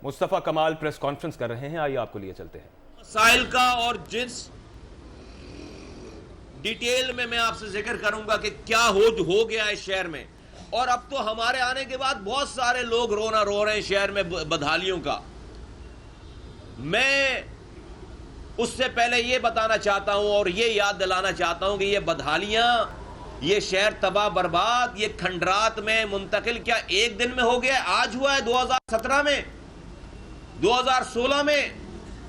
मुस्तफा कमाल press conference कर रहे हैं, आइए आपको लिए चलते हैं। मसाइल का और जिस डिटेल में मैं आपसे जिक्र करूंगा कि क्या हो गया है शहर में, और अब तो हमारे आने के बाद बहुत सारे लोग रोना रो रहे हैं शहर में बदहालियों का। मैं उससे पहले ये बताना चाहता हूं और ये याद दिलाना चाहता हूं कि ये बदहालियां, ये शहर तबाह बर्बाद, ये खंडरात में मुंतकिल क्या एक दिन में हो गया? आज हुआ है 2017 में, 2016 में,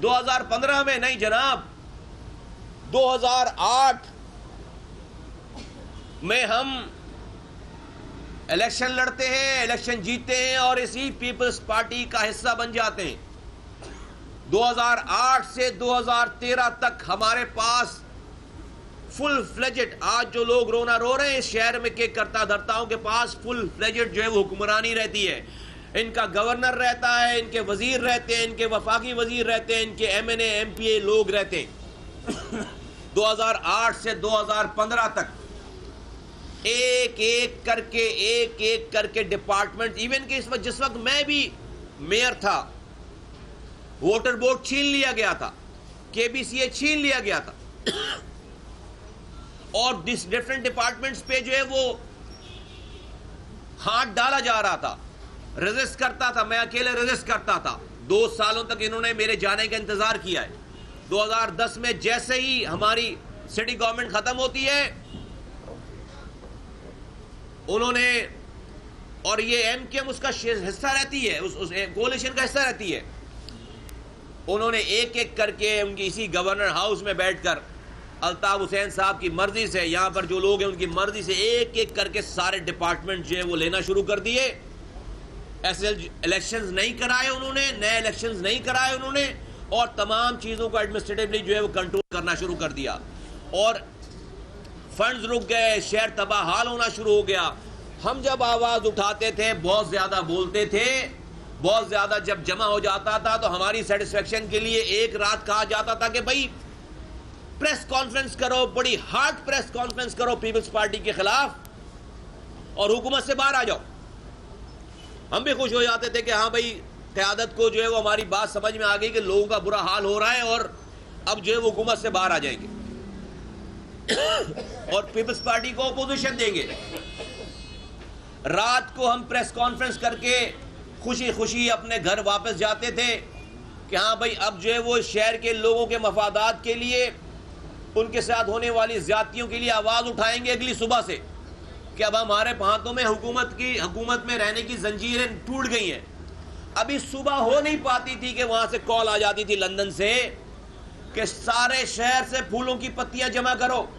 2015 में? नहीं जनाब, 2008 में हम इलेक्शन लड़ते हैं, इलेक्शन जीतते हैं और इसी पीपल्स पार्टी का हिस्सा बन जाते हैं। 2008 से 2013 तक हमारे पास फुल फ्लेजेड, आज जो लोग रोना रो रहे हैं इस शहर में के करता धरताओं के पास फुल फ्लेजेड जो है वो हुक्मरानी रहती है। इनका गवर्नर रहता है, इनके वजीर रहते हैं, इनके वफाकी वजीर रहते हैं, इनके एमएनए एमपीए लोग रहते हैं। 2008 से 2015 तक एक एक करके डिपार्टमेंट, इवन के जिस वक्त मैं भी मेयर था, वोटर बोर्ड छीन लिया गया था, केबीसीए छीन लिया गया था और डिफरेंट डिपार्टमेंट्स पे जो है वो हाथ डाला जा रहा था। रेजिस्ट करता था, मैं अकेले रेजिस्ट करता था। 2 सालों तक इन्होंने मेरे जाने का इंतजार किया है। 2010 में जैसे ही हमारी सिटी गवर्नमेंट खत्म होती है, उन्होंने, और ये एमकेएम उसका हिस्सा रहती है, उस कोalition का हिस्सा रहती है, उन्होंने एक एक करके उनकी इसी गवर्नर हाउस में बैठकर अल्ताफ हुसैन साहब की मर्जी से, यहां पर जो लोग हैं उनकी मर्जी से एक एक करके सारे डिपार्टमेंट जो है वो लेना शुरू कर दिए। ऐसे इलेक्शंस नहीं कराए उन्होंने, नए इलेक्शंस नहीं कराए उन्होंने, और तमाम चीज़ों को एडमिनिस्ट्रेटिवली जो है वो कंट्रोल करना शुरू कर दिया और फंड्स रुक गए, शहर तबाह हाल होना शुरू हो गया। हम जब आवाज़ उठाते थे, बहुत ज़्यादा बोलते थे, बहुत ज़्यादा जब जमा हो जाता था तो हमारी सेटिस्फेक्शन के लिए एक रात कहा जाता था कि भाई प्रेस कॉन्फ्रेंस करो, बड़ी हार्ड प्रेस कॉन्फ्रेंस करो पीपल्स पार्टी के खिलाफ और हुकूमत से बाहर आ जाओ। हम भी खुश हो जाते थे कि हाँ भाई, क़यादत को जो है वो हमारी बात समझ में आ गई कि लोगों का बुरा हाल हो रहा है और अब जो है वो हुकूमत से बाहर आ जाएंगे और पीपल्स पार्टी को अपोजिशन देंगे। रात को हम प्रेस कॉन्फ्रेंस करके खुशी खुशी अपने घर वापस जाते थे कि हाँ भाई, अब जो है वो शहर के लोगों के मफादात के लिए, उनके साथ होने वाली ज्यादतियों के लिए आवाज़ उठाएंगे अगली सुबह से कि अब हमारे हाथों में हुकूमत में रहने की जंजीरें टूट गई हैं। अभी सुबह हो नहीं पाती थी कि वहाँ से कॉल आ जाती थी लंदन से कि सारे शहर से फूलों की पत्तियां जमा करो,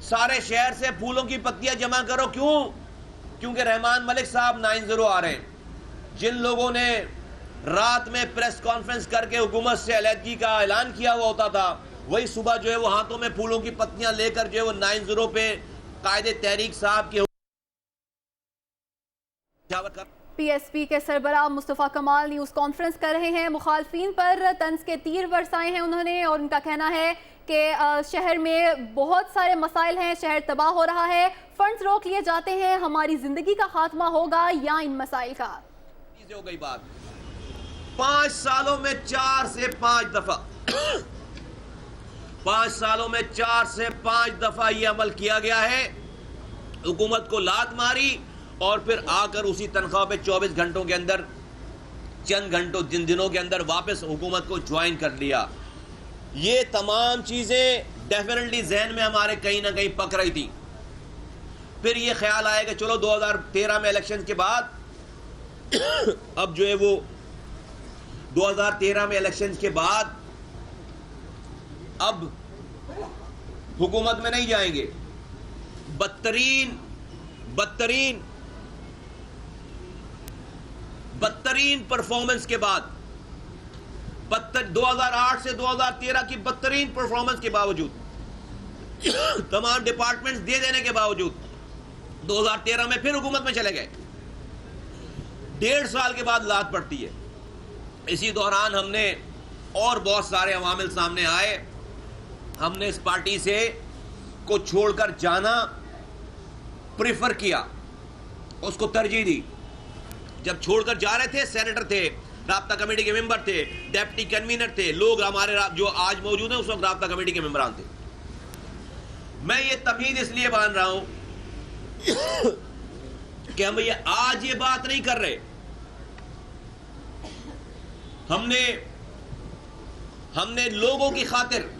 सारे शहर से फूलों की पत्तियां जमा करो। क्यों? क्योंकि रहमान मलिक साहब 9-0 आ रहे हैं। जिन लोगों ने रात में प्रेस कॉन्फ्रेंस करके हुकूमत से अलहदगी का ऐलान किया हुआ होता था, वही सुबह जो है वो हाथों में फूलों की पत्तियां लेकर जो है वो 9-0 पे कायदे तहरीक साहब के पीएसपी के सरबराह मुस्तफा कमाल न्यूज़ कॉन्फ्रेंस कर रहे हैं। मुखालफिन पर तंज के तीर बरसाए हैं उन्होंने और उनका कहना है कि शहर में बहुत सारे मसाइल हैं, शहर तबाह हो रहा है, फंड्स रोक लिए जाते हैं, हमारी जिंदगी का खात्मा होगा या इन मसाइल का। हो गई बात, 5 सालों में 4 से 5 दफा 5 सालों में 4 से 5 दफा यह अमल किया गया है। हुकूमत को लात मारी और फिर आकर उसी तनख्वाह पे 24 घंटों के अंदर, चंद घंटों दिनों के अंदर वापस हुकूमत को ज्वाइन कर लिया। ये तमाम चीज़ें डेफिनेटली जहन में हमारे कहीं ना कहीं पक रही थी। फिर ये ख्याल आया कि चलो 2013 में इलेक्शन के बाद अब जो है वो 2013 में इलेक्शन के बाद अब हुकूमत में नहीं जाएंगे। बदतरीन परफॉर्मेंस के बाद, 2008 से 2013 की बदतरीन परफॉर्मेंस के बावजूद, तमाम डिपार्टमेंट्स दे देने के बावजूद 2013 में फिर हुकूमत में चले गए। 1.5 साल के बाद लात पड़ती है। इसी दौरान हमने और बहुत सारे अवामिल सामने आए। हमने इस पार्टी से को छोड़कर जाना प्रेफर किया, उसको तरजीह दी। जब छोड़कर जा रहे थे, सेनेटर थे, राब्ता कमेटी के मेंबर थे, डेप्टी कन्वीनर थे, लोग हमारे जो आज मौजूद हैं उस वक्त राब्ता कमेटी के मेंबरान थे। मैं ये तमीज इसलिए बांध रहा हूं कि हम भैया आज ये बात नहीं कर रहे। हमने लोगों की खातिर,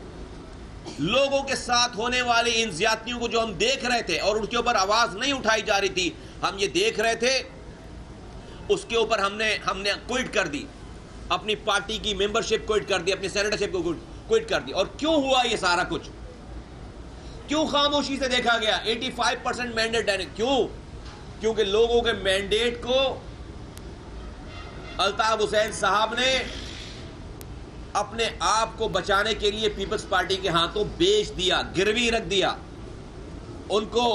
लोगों के साथ होने वाली इन ज्यादतियों को जो हम देख रहे थे और उनके ऊपर आवाज नहीं उठाई जा रही थी, हम ये देख रहे थे, उसके ऊपर हमने क्विट कर दी, अपनी पार्टी की मेंबरशिप क्विट कर दी, अपनी सेनेटरशिप को क्विट कर दी। और क्यों हुआ ये सारा कुछ? क्यों खामोशी से देखा गया? 85% मैंडेट है। क्यों? क्योंकि लोगों के मैंडेट को अल्ताफ हुसैन साहब ने अपने आप को बचाने के लिए पीपल्स पार्टी के हाथों बेच दिया, गिरवी रख दिया। उनको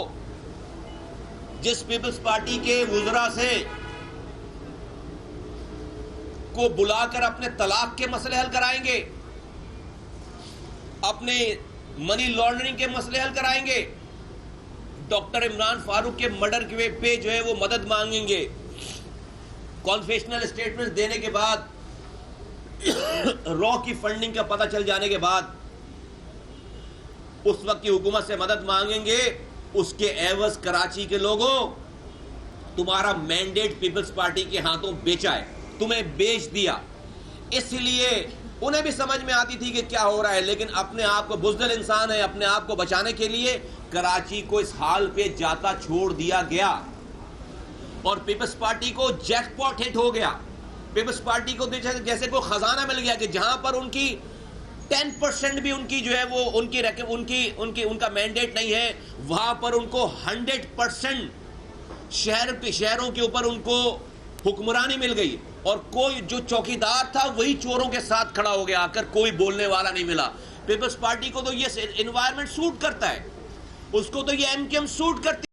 जिस पीपल्स पार्टी के वुज़रा से को बुलाकर अपने तलाक के मसले हल कराएंगे, अपने मनी लॉन्ड्रिंग के मसले हल कराएंगे, डॉक्टर इमरान फारूक के मर्डर पे जो है वो मदद मांगेंगे, कॉन्फेशनल स्टेटमेंट देने के बाद रॉ की फंडिंग का पता चल जाने के बाद उस वक्त की हुकूमत से मदद मांगेंगे। उसके एवज कराची के लोगों, तुम्हारा मैंडेट पीपल्स पार्टी के हाथों बेचा है, तुम्हें बेच दिया। इसलिए उन्हें भी समझ में आती थी कि क्या हो रहा है, लेकिन अपने आप को, बुज़दिल इंसान है, अपने आप को बचाने के लिए कराची को इस हाल पे जाता छोड़ दिया गया और पीपल्स पार्टी को जैकपॉट हिट हो गया। पीपल्स पार्टी को जैसे कोई खजाना मिल गया कि जहां पर उनकी 10% भी उनकी जो है वो उनकी रकम उनका मैंडेट नहीं है, वहां पर उनको 100% शहरों के ऊपर उनको हुक्मरानी मिल गई और कोई जो चौकीदार था वही चोरों के साथ खड़ा हो गया आकर, कोई बोलने वाला नहीं मिला। पीपल्स पार्टी को तो ये एनवायरनमेंट सूट करता है, उसको तो ये एमकेएम सूट करती